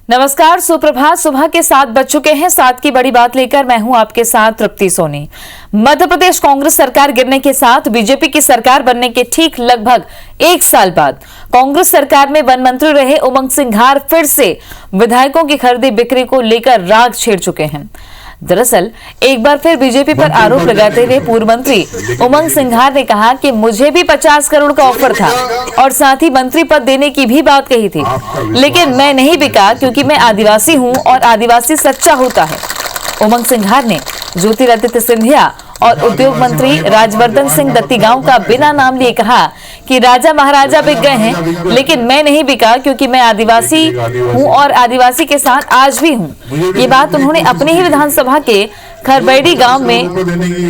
नमस्कार, सुप्रभात। सुबह के 7 बज चुके हैं। 7 की बड़ी बात लेकर मैं हूं आपके साथ तृप्ति सोनी। मध्य प्रदेश कांग्रेस सरकार गिरने के साथ बीजेपी की सरकार बनने के ठीक लगभग 1 साल बाद कांग्रेस सरकार में वन मंत्री रहे उमंग सिंघार फिर से विधायकों की खरीदी बिक्री को लेकर राग छेड़ चुके हैं। दरअसल एक बार फिर बीजेपी पर आरोप लगाते हुए पूर्व मंत्री उमंग सिंघार ने कहा कि मुझे भी 50 करोड़ का ऑफर था और साथ ही मंत्री पद देने की भी बात कही थी, लेकिन मैं नहीं बिका क्योंकि मैं आदिवासी हूं और आदिवासी सच्चा होता है। उमंग सिंघार ने ज्योतिरादित्य सिंधिया और उद्योग मंत्री राजवर्धन सिंह दत्तीगांव का बिना नाम लिए कहा कि राजा महाराजा बिक गए हैं, लेकिन मैं नहीं बिका क्योंकि मैं आदिवासी हूं और आदिवासी के साथ आज भी हूं। ये बात उन्होंने अपने ही विधानसभा के खरबैड़ी गांव में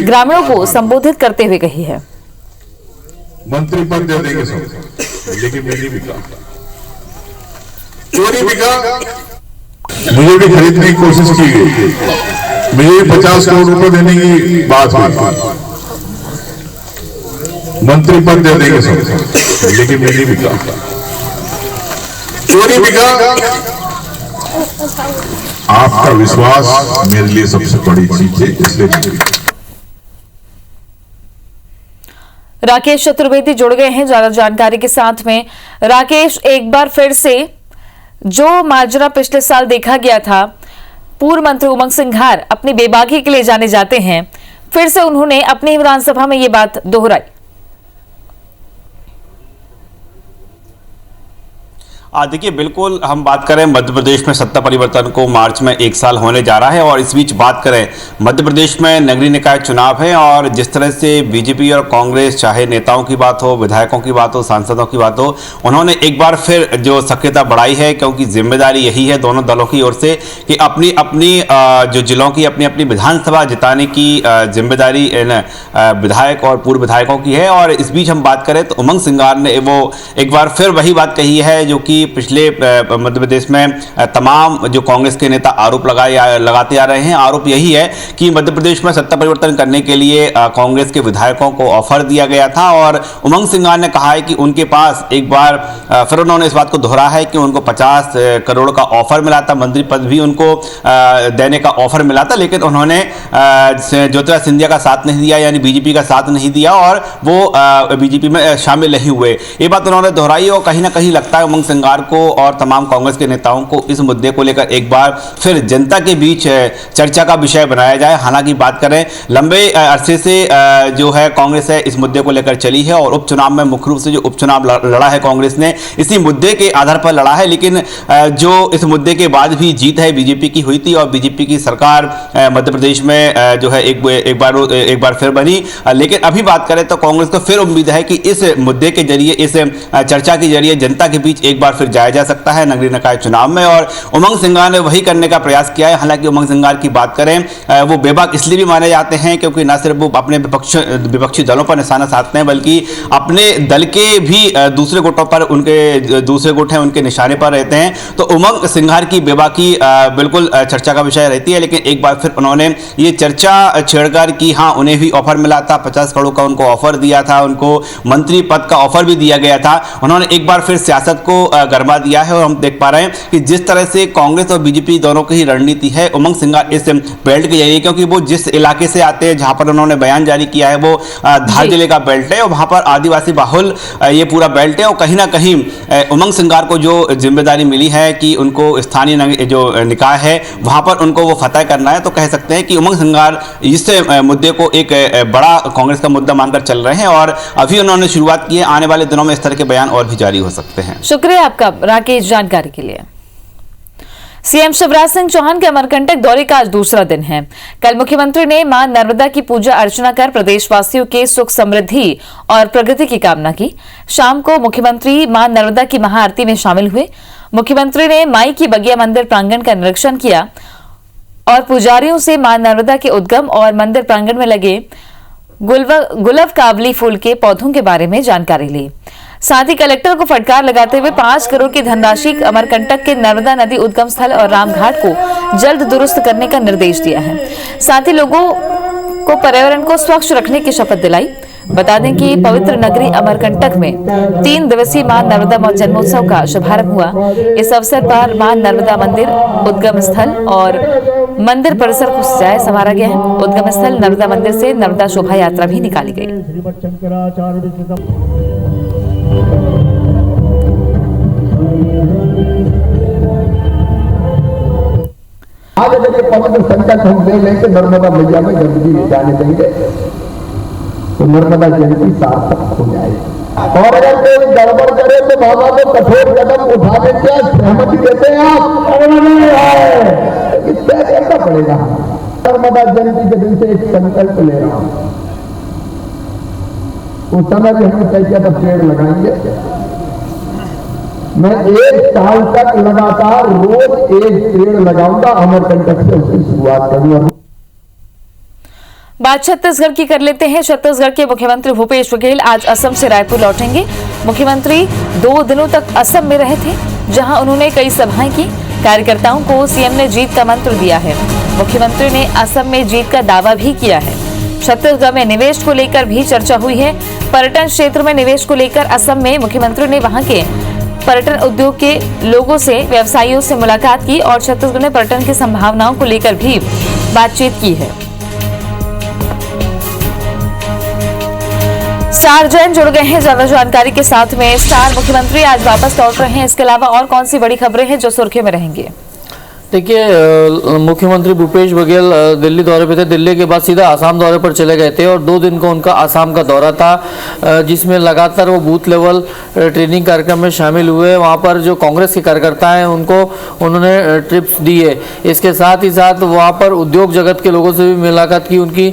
ग्रामीणों को संबोधित करते हुए कही है। मंत्री पद दे देंगे सब, लेकिन मैं नहीं बिका। चोरी बिका, मुझे भी खरीदने की कोशिश की गई, मुझे 50 करोड़ रुपए देने की बात हुई। मंत्री पद दे देंगे सब, लेकिन मैं नहीं बिका। चोरी बिका। आपका विश्वास मेरे लिए सबसे बड़ी चीज है, इसलिए राकेश चतुर्वेदी जुड़ गए हैं ज्यादा जानकारी के साथ में। राकेश, एक बार फिर से जो माजरा पिछले साल देखा गया था, पूर्व मंत्री उमंग सिंघार अपनी बेबाकी के लिए जाने जाते हैं, फिर से उन्होंने अपनी विधानसभा में ये बात दोहराई। देखिए, बिल्कुल हम बात करें मध्य प्रदेश में सत्ता परिवर्तन को मार्च में 1 साल होने जा रहा है और इस बीच बात करें मध्य प्रदेश में नगरीय निकाय चुनाव है और जिस तरह से बीजेपी और कांग्रेस, चाहे नेताओं की बात हो, विधायकों की बात हो, सांसदों की बात हो, उन्होंने एक बार फिर जो सक्रियता बढ़ाई है, क्योंकि जिम्मेदारी यही है दोनों दलों की ओर से कि अपनी अपनी जो जिलों की अपनी अपनी विधानसभा जिताने की जिम्मेदारी विधायक और पूर्व विधायकों की है। और इस बीच हम बात करें तो उमंग सिंघार ने वो एक बार फिर वही बात कही है जो कि पिछले मध्य प्रदेश में तमाम जो कांग्रेस के नेता आरोप लगाते आ रहे हैं। आरोप यही है कि मध्य प्रदेश में सत्ता परिवर्तन करने के लिए कांग्रेस के विधायकों को ऑफर दिया गया था और उमंग सिंघार ने कहा है कि उनके पास एक बार फिर उन्होंने इस बात को दोहराया है कि उनको 50 करोड़ का ऑफर मिला था, मंत्री पद भी उनको देने का ऑफर मिला था, लेकिन उन्होंने ज्योतिरादित्य सिंधिया का साथ नहीं दिया, यानी बीजेपी का साथ नहीं दिया और वो बीजेपी में शामिल नहीं हुए। ये बात उन्होंने दोहराई और कहीं ना कहीं लगता है उमंग सिंघार को और तमाम कांग्रेस के नेताओं को इस मुद्दे को लेकर एक बार फिर जनता के बीच चर्चा का विषय बनाया जाए। हालांकि बात करें लंबे अरसे से जो है कांग्रेस है इस मुद्दे को लेकर चली है और उपचुनाव में मुख्य रूप से जो उपचुनाव लड़ा है कांग्रेस ने इसी मुद्दे के आधार पर लड़ा है, लेकिन जो इस मुद्दे के बाद भी जीत है बीजेपी की हुई थी और बीजेपी की सरकार मध्य प्रदेश में जो है एक बार फिर बनी। लेकिन अभी बात करें तो कांग्रेस को फिर उम्मीद है कि इस मुद्दे के जरिए, इस चर्चा के जरिए जनता के बीच एक बार फिर जाया जा सकता है नगरीय निकाय चुनाव में और उमंग सिंघार ने वही करने का प्रयास किया है। हालांकि उमंग सिंघार की बात करें वो बेबाक इसलिए भी माने जाते हैं क्योंकि न सिर्फ वो अपने विपक्षी दलों पर निशाना साधते हैं बल्कि अपने दल के भी दूसरे गुटों पर, उनके दूसरे गुट हैं उनके निशाने पर रहते हैं। तो उमंग सिंघार की बेबाकी बिल्कुल चर्चा का विषय रहती है, लेकिन एक बार फिर उन्होंने ये चर्चा छेड़कर कि हाँ उन्हें भी ऑफर मिला था, 50 करोड़ का उनको ऑफर दिया था, उनको मंत्री पद का ऑफर भी दिया गया था। उन्होंने एक बार फिर सियासत को गरमा दिया है और हम देख पा रहे हैं कि जिस तरह से कांग्रेस और बीजेपी दोनों की ही रणनीति है, उमंग सिंघार इस बेल्ट के जरिए, क्योंकि वो जिस इलाके से आते हैं जहां पर उन्होंने बयान जारी किया है वो धार जिले का बेल्ट है और वहां पर आदिवासी बाहुल ये पूरा बेल्ट है और कहीं ना कहीं उमंग सिंघार को जो जिम्मेदारी मिली है कि उनको स्थानीय जो निकाय है वहां पर उनको वो फतह करना है, तो कह सकते हैं कि उमंग सिंघार इस मुद्दे को एक बड़ा कांग्रेस का मुद्दा मानकर चल रहे हैं और अभी उन्होंने शुरुआत की है। आने वाले दिनों में इस तरह के बयान और भी जारी हो सकते हैं। शुक्रिया आपका राकेश जानकारी के लिए। सीएम शिवराज सिंह चौहान के अमरकंटक दौरे का आज दूसरा दिन है। कल मुख्यमंत्री ने मां नर्मदा की पूजा अर्चना कर प्रदेशवासियों के सुख समृद्धि और प्रगति की कामना की। शाम को मुख्यमंत्री मां नर्मदा की महाआरती में शामिल हुए। मुख्यमंत्री ने माई की बगिया मंदिर प्रांगण का निरीक्षण किया और पुजारियों से मां नर्मदा के उद्गम और मंदिर प्रांगण में लगे गुलाब काबली फूल के पौधों के बारे में जानकारी ली। साथ ही कलेक्टर को फटकार लगाते हुए 5 करोड़ की धनराशि अमरकंटक के नर्मदा नदी उद्गम स्थल और रामघाट को जल्द दुरुस्त करने का निर्देश दिया है। साथ ही लोगों को पर्यावरण को स्वच्छ रखने की शपथ दिलाई। बता दें कि पवित्र नगरी अमरकंटक में 3 दिवसीय मां नर्मदा जन्मोत्सव का शुभारंभ हुआ। इस अवसर पर मां नर्मदा मंदिर, उद्गम स्थल और मंदिर परिसर को सजाया संवारा गया है। उद्गम स्थल नर्मदा मंदिर से नर्मदा शोभा यात्रा भी निकाली गई। आज अगर ये पवित्र संकल्प हम ले लें कि नर्मदा मैया में गंदगी ले जाने देंगे तो नर्मदा जयंती सार्थक हो जाएगी। और अगर कोई गड़बड़ करे तो बाबा को कठोर कदम उठाने की सहमति देते हैं आप? तय करना पड़ेगा। नर्मदा जयंती के दिन से एक संकल्प ले रहा हूं, उस समय भी हमने तय किया था पेड़ लगाएंगे। मैं 1 साल तक लगातार रोज 1 पेड़ लगाऊंगा, अमरकंटक से उसकी शुरुआत करूंगा। बात छत्तीसगढ़ की कर लेते हैं। छत्तीसगढ़ के मुख्यमंत्री भूपेश बघेल आज असम से रायपुर लौटेंगे। मुख्यमंत्री 2 दिनों तक असम में रहे थे, जहां उन्होंने कई सभाएं की। कार्यकर्ताओं को सीएम ने जीत का मंत्र दिया है। मुख्यमंत्री ने असम में जीत का दावा भी किया है। छत्तीसगढ़ में निवेश को लेकर भी चर्चा हुई है। पर्यटन क्षेत्र में निवेश को लेकर असम में मुख्यमंत्री ने वहां के पर्यटन उद्योग के लोगों से, व्यवसायियों से मुलाकात की और छत्तीसगढ़ में पर्यटन की संभावनाओं को लेकर भी बातचीत की है। स्टार जैन जुड़ गए हैं ज्यादा जानकारी के साथ में। स्टार, मुख्यमंत्री आज वापस लौट रहे हैं, इसके अलावा और कौन सी बड़ी खबरें हैं जो सुर्खियों में रहेंगी? देखिए, मुख्यमंत्री भूपेश बघेल दिल्ली दौरे पे थे। दिल्ली के बाद सीधा आसाम दौरे पर चले गए थे और 2 दिन का उनका आसाम का दौरा था, जिसमें लगातार वो बूथ लेवल ट्रेनिंग कार्यक्रम में शामिल हुए। वहाँ पर जो कांग्रेस के कार्यकर्ता हैं उनको उन्होंने ट्रिप्स दी है। इसके साथ ही साथ वहाँ पर उद्योग जगत के लोगों से भी मुलाकात की, उनकी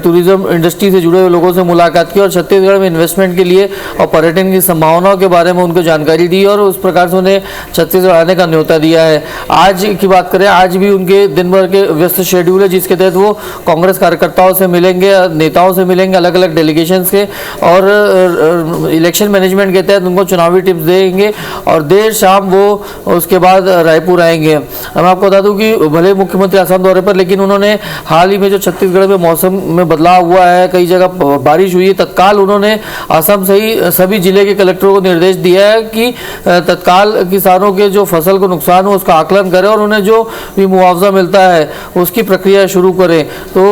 टूरिज्म इंडस्ट्री से जुड़े हुए लोगों से मुलाकात की और छत्तीसगढ़ में इन्वेस्टमेंट के लिए और पर्यटन की संभावनाओं के बारे में उनको जानकारी दी और उस प्रकार से उन्हें छत्तीसगढ़ आने का न्योता दिया है। आज की बात करें, आज भी उनके दिन भर के व्यस्त शेड्यूल है, जिसके तहत वो कांग्रेस कार्यकर्ताओं से मिलेंगे, नेताओं से मिलेंगे, अलग अलग डेलीगेशन से, और इलेक्शन मैनेजमेंट के तहत उनको चुनावी टिप्स देंगे और देर शाम वो उसके बाद रायपुर आएंगे। मैं आपको बता दूं कि भले मुख्यमंत्री आसाम दौरे पर, लेकिन उन्होंने हाल ही में जो छत्तीसगढ़ में मौसम में बदलाव हुआ है, कई जगह बारिश हुई है, तत्काल उन्होंने असम से ही सभी जिले के कलेक्टरों को निर्देश दिया है कि तत्काल किसानों के जो फसल को नुकसान हो उसका आकलन करें और उन्हें जो भी मुआवजा मिलता है उसकी प्रक्रिया शुरू करें। तो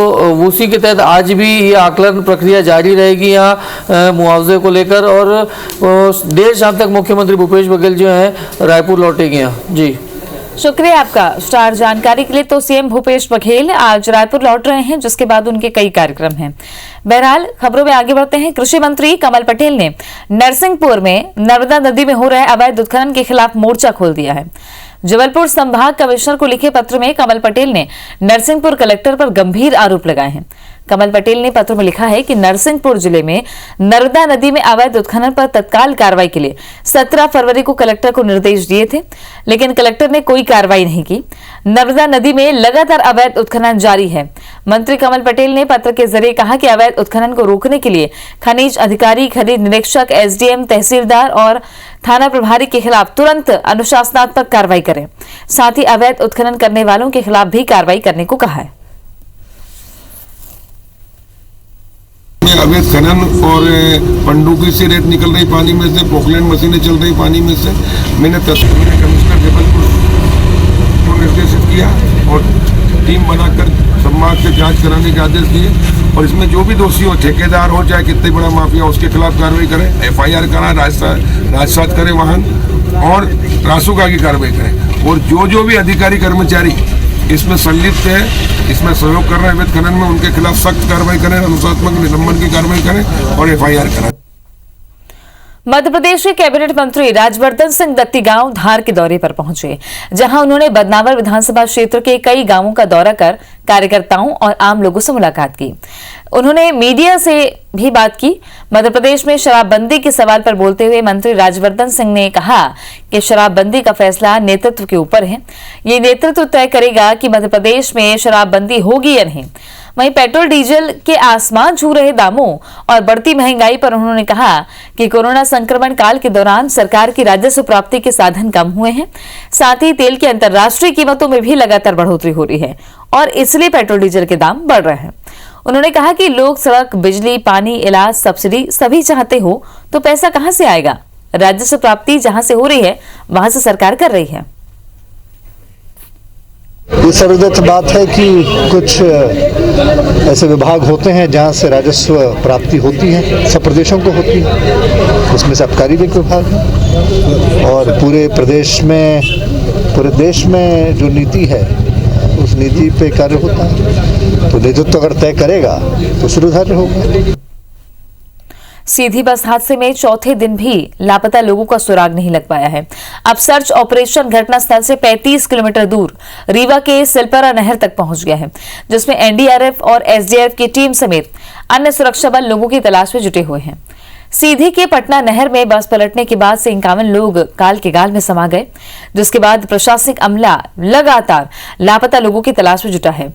उसी के तहत आज भी ये आकलन प्रक्रिया जारी रहेगी यहाँ मुआवजे को लेकर, और देर शाम तक मुख्यमंत्री भूपेश बघेल जो हैं रायपुर लौटेंगे। जी, शुक्रिया आपका स्टार जानकारी के लिए। तो सीएम भूपेश बघेल आज रायपुर लौट रहे हैं, जिसके बाद उनके कई कार्यक्रम हैं। बहरहाल खबरों में आगे बढ़ते हैं। कृषि मंत्री कमल पटेल ने नरसिंहपुर में नर्मदा नदी में हो रहे अवैध उत्खनन के खिलाफ मोर्चा खोल दिया है। जबलपुर संभाग कमिश्नर को लिखे पत्र में कमल पटेल ने नरसिंहपुर कलेक्टर पर गंभीर आरोप लगाए हैं। कमल पटेल ने पत्र में लिखा है कि नरसिंहपुर जिले में नर्मदा नदी में अवैध उत्खनन पर तत्काल कार्रवाई के लिए 17 फरवरी को कलेक्टर को निर्देश दिए थे, लेकिन कलेक्टर ने कोई कार्रवाई नहीं की। नर्मदा नदी में लगातार अवैध उत्खनन जारी है। मंत्री कमल पटेल ने पत्र के जरिए कहा कि अवैध उत्खनन को रोकने के लिए खनिज अधिकारी, खनिज निरीक्षक, एसडीएम, तहसीलदार और थाना प्रभारी के खिलाफ तुरंत अनुशासनात्मक कार्रवाई करें। साथ ही अवैध उत्खनन करने वालों के खिलाफ भी कार्रवाई करने को कहा है। अवैध खनन और पनडुब्बी से रेत निकल रही पानी में से, पोकलैंड मशीनें चल रही पानी में से, मैंने कमिश्नर जबलपुर को निर्देशित किया और टीम बनाकर संभाग से जांच कराने के आदेश दिए और इसमें जो भी दोषी हो, ठेकेदार हो चाहे कितने बड़ा माफिया, उसके खिलाफ कार्रवाई करें, एफआईआर करें, राजसात करें वाहन और रासुका की कार्रवाई करें। और जो भी अधिकारी कर्मचारी इसमें संलिप्त है, इसमें सहयोग कर रहे हैं अवैध खनन में, उनके खिलाफ सख्त कार्रवाई करें, अनुशासनात्मक निलंबन की कार्रवाई करें और एफआईआर करें। मध्य प्रदेश के कैबिनेट मंत्री राजवर्धन सिंह दत्ती गांव धार के दौरे पर पहुंचे, जहां उन्होंने बदनावर विधानसभा क्षेत्र के कई गांवों का दौरा कर कार्यकर्ताओं और आम लोगों से मुलाकात की। उन्होंने मीडिया से भी बात की। मध्य प्रदेश में शराबबंदी के सवाल पर बोलते हुए मंत्री राजवर्धन सिंह ने कहा कि शराबबंदी का फैसला नेतृत्व के ऊपर है। ये नेतृत्व तय करेगा कि मध्य प्रदेश में शराबबंदी होगी या नहीं। वहीं पेट्रोल डीजल के आसमान छू रहे दामों और बढ़ती महंगाई पर उन्होंने कहा कि कोरोना संक्रमण काल के दौरान सरकार की राजस्व प्राप्ति के साधन कम हुए हैं। साथ ही तेल की अंतर्राष्ट्रीय कीमतों में भी लगातार बढ़ोतरी हो रही है और इसलिए पेट्रोल डीजल के दाम बढ़ रहे हैं। उन्होंने कहा कि लोग सड़क, बिजली, पानी, इलाज, सब्सिडी सभी चाहते हो तो पैसा कहां से आएगा? राजस्व प्राप्ति जहां से हो रही है वहां से सरकार कर रही है। ये सर्वदत्त बात है कि कुछ ऐसे विभाग होते हैं जहाँ से राजस्व प्राप्ति होती है, सब प्रदेशों को होती है, उसमें से आबकारी भी एक विभाग है। और पूरे देश में जो नीति है उस नीति पे कार्य होता है, तो नेतृत्व अगर तय करेगा तो सुधार होगा। सीधी बस हादसे में चौथे दिन भी लापता लोगों का सुराग नहीं लग पाया है। अब सर्च ऑपरेशन घटनास्थल से 35 किलोमीटर दूर रीवा के सिलपरा नहर तक पहुंच गया है, जिसमें एनडीआरएफ और एसडीआरएफ की टीम समेत अन्य सुरक्षा बल लोगों की तलाश में जुटे हुए हैं। सीधी के पटना नहर में बस पलटने के बाद से 51 लोग काल के गाल में समा गए, जिसके बाद प्रशासनिक अमला लगातार लापता लोगों की तलाश में जुटा है।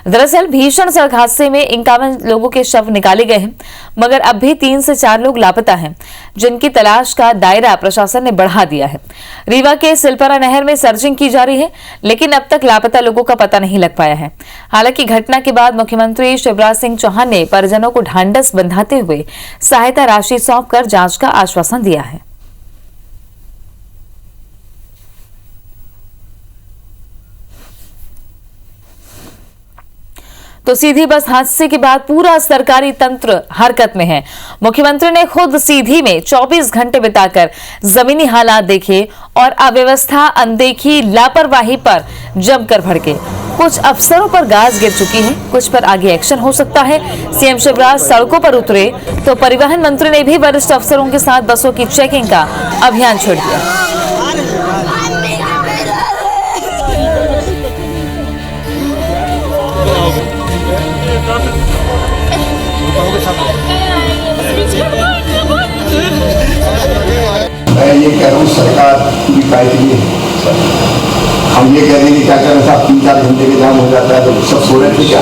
दरअसल भीषण सड़क हादसे में 51 लोगों के शव निकाले गए हैं, मगर अब भी 3 से 4 लोग लापता हैं, जिनकी तलाश का दायरा प्रशासन ने बढ़ा दिया है। रीवा के सिलपरा नहर में सर्चिंग की जा रही है, लेकिन अब तक लापता लोगों का पता नहीं लग पाया है। हालांकि घटना के बाद मुख्यमंत्री शिवराज सिंह चौहान ने परिजनों को ढांढस बंधाते हुए सहायता राशि सौंपकर जांच का आश्वासन दिया है। तो सीधी बस हादसे के बाद पूरा सरकारी तंत्र हरकत में है। मुख्यमंत्री ने खुद सीधी में 24 घंटे बिताकर जमीनी हालात देखे और अव्यवस्था, अनदेखी, लापरवाही पर जमकर भड़के। कुछ अफसरों पर गाज गिर चुकी है, कुछ पर आगे एक्शन हो सकता है। सीएम शिवराज सड़कों पर उतरे तो परिवहन मंत्री ने भी वरिष्ठ अफसरों के साथ बसों की चेकिंग का अभियान छेड़ दिया। मैं ये कह रहा हूँ सरकार की कायदगी है। हम ये कह रहे हैं कि क्या करें साहब, 3-4 घंटे के जाम हो जाता है तो सब सो रहे थे क्या?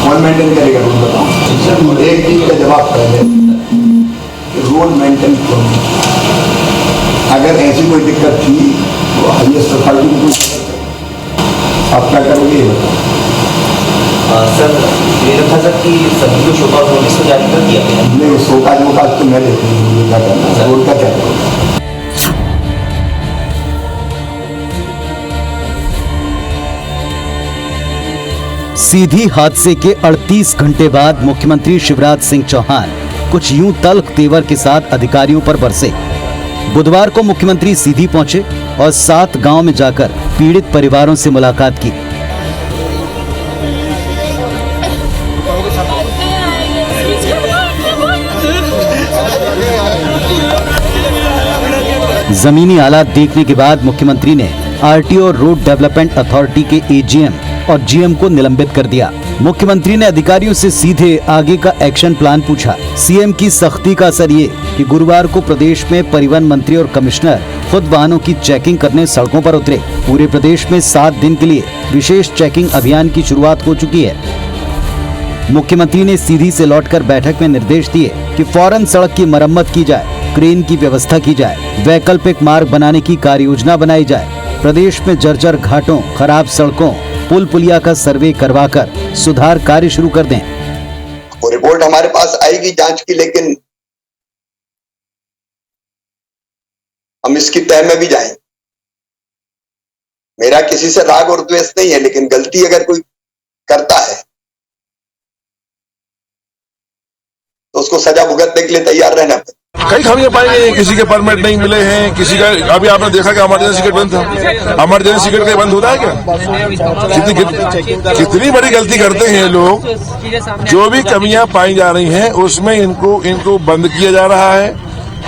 कौन मेंटेन करेगा रूल बताओ? एक चीज का जवाब पहले, रूल मेंटेन करो। अगर ऐसी कोई दिक्कत थी तो हाईएस्ट अथॉरिटी को आप क्या करोगे ये बताओ? सर ये था सर कि सभी को शोकॉज नोटिस को जारी कर दिया गया। नहीं, शोकॉज तो मैं देती हूँ, मुझे क्या करना है, रोड का क्या करोगे? सीधी हादसे के 38 घंटे बाद मुख्यमंत्री शिवराज सिंह चौहान कुछ यूं तल्ख तेवर के साथ अधिकारियों पर बरसे। बुधवार को मुख्यमंत्री सीधी पहुंचे और 7 गांव में जाकर पीड़ित परिवारों से मुलाकात की। जमीनी हालात देखने के बाद मुख्यमंत्री ने आरटीओ और रोड डेवलपमेंट अथॉरिटी के एजीएम और जीएम को निलंबित कर दिया। मुख्यमंत्री ने अधिकारियों से सीधे आगे का एक्शन प्लान पूछा। सीएम की सख्ती का असर ये कि गुरुवार को प्रदेश में परिवहन मंत्री और कमिश्नर खुद वाहनों की चेकिंग करने सड़कों पर उतरे। पूरे प्रदेश में 7 दिन के लिए विशेष चेकिंग अभियान की शुरुआत हो चुकी है। मुख्यमंत्री ने सीधी से लौटकर बैठक में निर्देश दिए कि फौरन सड़क की मरम्मत की जाए, क्रेन की व्यवस्था की जाए, वैकल्पिक मार्ग बनाने की कार्य योजना बनाई जाए। प्रदेश में जर्जर घाटों, खराब सड़कों, पुल पुलिया का सर्वे करवाकर सुधार कार्य शुरू कर दें। वो रिपोर्ट हमारे पास आएगी जांच की, लेकिन हम इसकी तह में भी जाएंगे। मेरा किसी से राग और द्वेष नहीं है, लेकिन गलती अगर कोई करता है तो उसको सजा भुगतने के लिए तैयार रहना पड़ेगा। कई खामियां पाई गई, किसी के परमिट नहीं मिले हैं, किसी का अभी आपने देखा कि इमरजेंसी गेट बंद था। इमरजेंसी गेट बंद होता है क्या? कितनी बड़ी गलती करते हैं लोग। जो भी कमियां पाई जा रही हैं उसमें इनको बंद किया जा रहा है।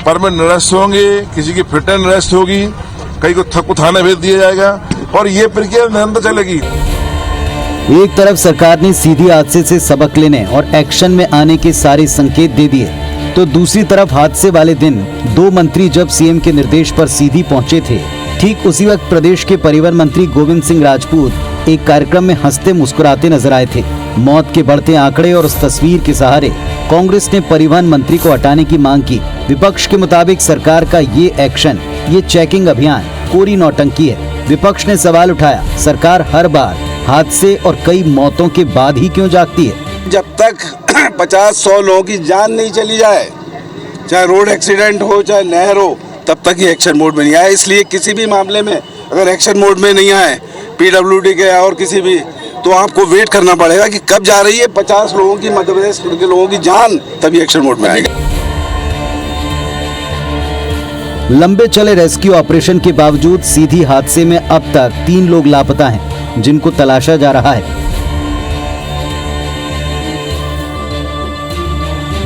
परमिट निरस्त होंगे, किसी की फिटनेस निरस्त होगी, कई को थाने भेज दिया जाएगा और ये प्रक्रिया निरंतर चलेगी। एक तरफ सरकार ने सीधी हादसे से सबक लेने और एक्शन में आने के सारे संकेत दे दिए, तो दूसरी तरफ हादसे वाले दिन 2 मंत्री जब सीएम के निर्देश पर सीधी पहुंचे थे, ठीक उसी वक्त प्रदेश के परिवहन मंत्री गोविंद सिंह राजपूत एक कार्यक्रम में हंसते मुस्कुराते नजर आए थे। मौत के बढ़ते आंकड़े और उस तस्वीर के सहारे कांग्रेस ने परिवहन मंत्री को हटाने की मांग की। विपक्ष के मुताबिक सरकार का ये एक्शन, ये चेकिंग अभियान कोरी नौटंकी है। विपक्ष ने सवाल उठाया, सरकार हर बार हादसे और कई मौतों के बाद ही क्यों जागती है? जब तक 50-100 लोगों की जान नहीं चली जाए, चाहे रोड एक्सीडेंट हो चाहे नहर हो, तब तक ये एक्शन मोड में नहीं आए। इसलिए किसी भी मामले में अगर एक्शन मोड में नहीं आए, PWD के और किसी भी, तो आपको वेट करना पड़ेगा कि कब जा रही है 50 लोगों की, मध्य प्रदेश के लोगों की जान, तभी एक्शन मोड में आएगा। लंबे चले रेस्क्यू ऑपरेशन के बावजूद सीधी हादसे में अब तक 3 लोग लापता हैं, जिनको तलाशा जा रहा है।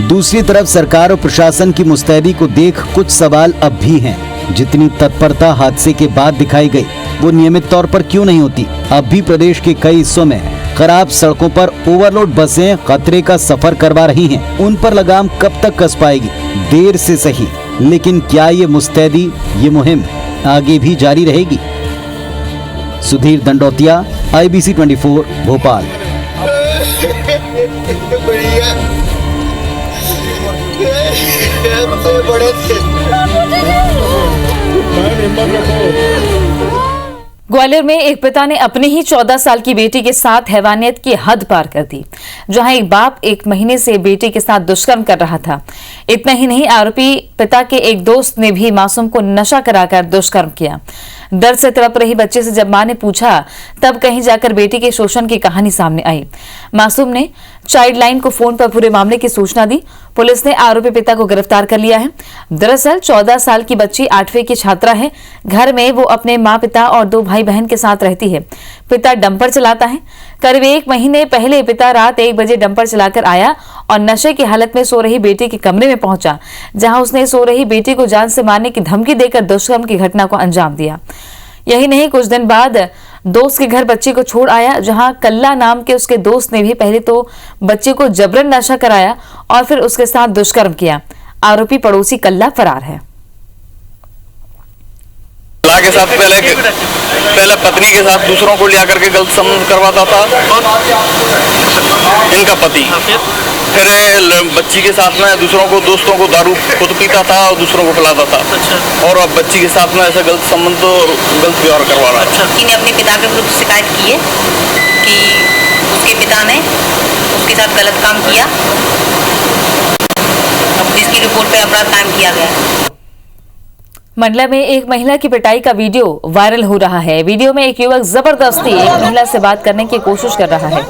दूसरी तरफ सरकार और प्रशासन की मुस्तैदी को देख कुछ सवाल अब भी हैं। जितनी तत्परता हादसे के बाद दिखाई गई, वो नियमित तौर पर क्यों नहीं होती? अब भी प्रदेश के कई हिस्सों में खराब सड़कों पर ओवरलोड बसें खतरे का सफर करवा रही हैं। उन पर लगाम कब तक कस पाएगी? देर से सही, लेकिन क्या ये मुस्तैदी, ये मुहिम आगे भी जारी रहेगी? सुधीर दंडोतिया, IBC 24, भोपाल। ग्वालियर में एक पिता ने अपनी ही 14 साल की बेटी के साथ हैवानियत की हद पार कर दी। जहां एक बाप 1 महीने से बेटी के साथ दुष्कर्म कर रहा था। इतना ही नहीं, आरोपी पिता के एक दोस्त ने भी मासूम को नशा कराकर दुष्कर्म किया। दर्द से तड़प रही बच्चे से जब मां ने पूछा, तब कहीं जाकर बेटी के शोषण की कहानी सामने आई। मासूम ने चाइल्ड लाइन को फोन पर पूरे मामले की सूचना दी। पुलिस ने आरोपी पिता को गिरफ्तार कर लिया है। दरअसल 14 साल की बच्ची 8वीं की छात्रा है। घर में वो अपने माँ, पिता और 2 भाई बहन के साथ रहती है। पिता डंपर चलाता है। करीब 1 महीने पहले पिता रात 1 बजे डंपर चलाकर आया और नशे की हालत में सो रही बेटी के कमरे में पहुंचा, जहां उसने सो रही बेटी को जान से मारने की धमकी देकर दुष्कर्म की घटना को अंजाम दिया। यही नहीं, कुछ दिन बाद दोस्त के घर बच्ची को छोड़ आया, जहां कल्ला नाम के उसके दोस्त ने भी पहले तो बच्चे को जबरन नशा कराया और फिर उसके साथ दुष्कर्म किया। आरोपी पड़ोसी कल्ला फरार है। के साथ पहले पत्नी के साथ दूसरों को लिया करके गलत संबंध करवाता था, इनका पति। फिर बच्ची के साथ में दूसरों को, दोस्तों को दारू खुद पीता था और दूसरों को पिलाता था। और अब बच्ची के साथ में ऐसा गलत संबंध तो गलत व्यवहार करवा रहा है। ने अपने पिता के विरुद्ध शिकायत की है कि उसके पिता ने उसके साथ गलत काम किया। अब जिसकी रिपोर्ट पे अपराध कायम किया गया है। मंडला में एक महिला की पिटाई का वीडियो वायरल हो रहा है। वीडियो में एक युवक जबरदस्ती एक महिला से बात करने की कोशिश कर रहा है।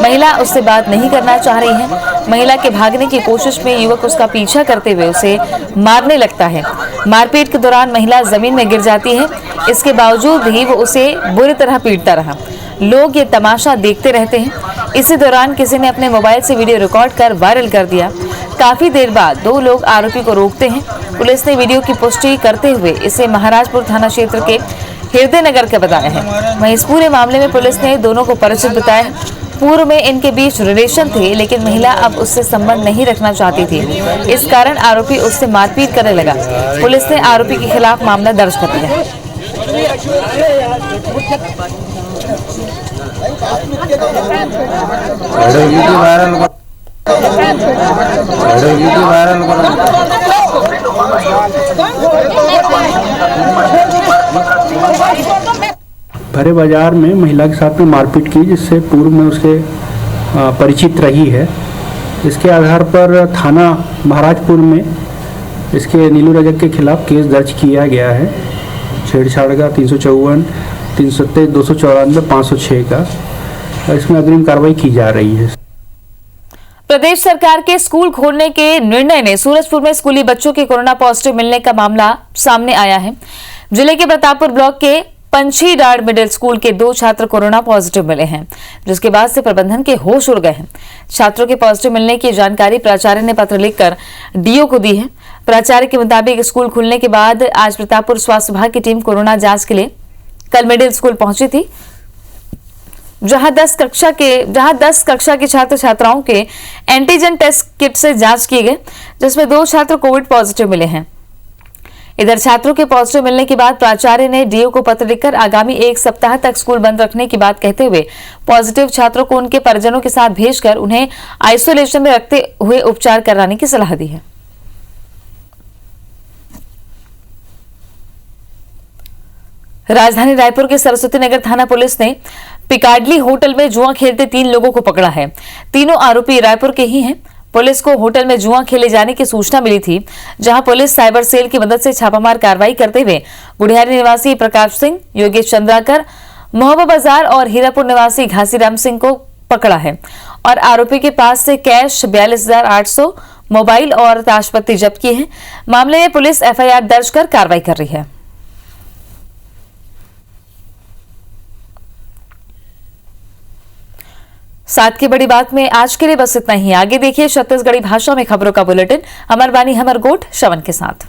महिला उससे बात नहीं करना चाह रही है। महिला के भागने की कोशिश में युवक उसका पीछा करते हुए उसे मारने लगता है। मारपीट के दौरान महिला जमीन में गिर जाती है। इसके बावजूद भी वो उसे बुरी तरह पीटता रहा। लोग ये तमाशा देखते रहते हैं। इसी दौरान किसी ने अपने मोबाइल से वीडियो रिकॉर्ड कर वायरल कर दिया। काफी देर बाद 2 लोग आरोपी को रोकते हैं। पुलिस ने वीडियो की पुष्टि करते हुए इसे महाराजपुर थाना क्षेत्र के हृदय नगर का बताया है। वहीं इस पूरे मामले में पुलिस ने दोनों को परिचित बताया है। पूर्व में इनके बीच रिलेशन थे, लेकिन महिला अब उससे संबंध नहीं रखना चाहती थी। इस कारण आरोपी उससे मारपीट करने लगा। पुलिस ने आरोपी के खिलाफ मामला दर्ज कर लिया है। भरे बाजार में महिला के साथ में मारपीट की, जिससे पूर्व में उसके परिचित रही है। इसके आधार पर थाना महाराजपुर में इसके नीलू रजक के खिलाफ केस दर्ज किया गया है। छेड़छाड़ का 354, 327, 294, 506 का। इसमें अग्रिम कार्रवाई की जा रही है। प्रदेश सरकार के स्कूल खोलने के निर्णय ने सूरजपुर में स्कूली बच्चों के कोरोना पॉजिटिव मिलने का मामला सामने आया है। जिले के प्रतापपुर ब्लॉक के पंछीडाड़ मिडिल स्कूल के 2 छात्र कोरोना पॉजिटिव मिले हैं, जिसके बाद से प्रबंधन के होश उड़ गए हैं। छात्रों के पॉजिटिव मिलने की जानकारी प्राचार्य ने पत्र लिखकर डीओ को दी है। प्राचार्य के मुताबिक स्कूल खुलने के बाद आज प्रतापपुर स्वास्थ्य विभाग की टीम कोरोना जांच के लिए कल मिडिल स्कूल पहुंची थी, जहां 10 कक्षा के छात्र छात्राओं के एंटीजन टेस्ट किट से जांच की गई, जिसमें 2 छात्र कोविड पॉजिटिव मिले हैं। इधर छात्रों के पॉजिटिव मिलने के बाद प्राचार्य ने डीओ को पत्र लिखकर आगामी 1 सप्ताह तक स्कूल बंद रखने की बात कहते हुए पॉजिटिव छात्रों को उनके परिजनों के साथ भेजकर उन्हें आइसोलेशन में रखते हुए उपचार कराने की सलाह दी है। राजधानी रायपुर के सरस्वती नगर थाना पुलिस ने पिकाडली होटल में जुआ खेलते 3 लोगों को पकड़ा है। तीनों आरोपी रायपुर के ही हैं। पुलिस को होटल में जुआ खेले जाने की सूचना मिली थी, जहां पुलिस साइबर सेल की मदद से छापामार कार्रवाई करते हुए गुड़ियारी निवासी प्रकाश सिंह, योगेश चंद्राकर, मोहब्बत बाजार और हीरापुर निवासी घासीराम सिंह को पकड़ा है और आरोपी के पास से कैश 42,800, मोबाइल और ताशपत्ती जब्त किए हैं। मामले में पुलिस एफआईआर दर्ज कर कार्रवाई कर रही है। साथ की बड़ी बात में आज के लिए बस इतना ही। आगे देखिए छत्तीसगढ़ी भाषा में खबरों का बुलेटिन अमर बानी हमर गोट श्रवण के साथ।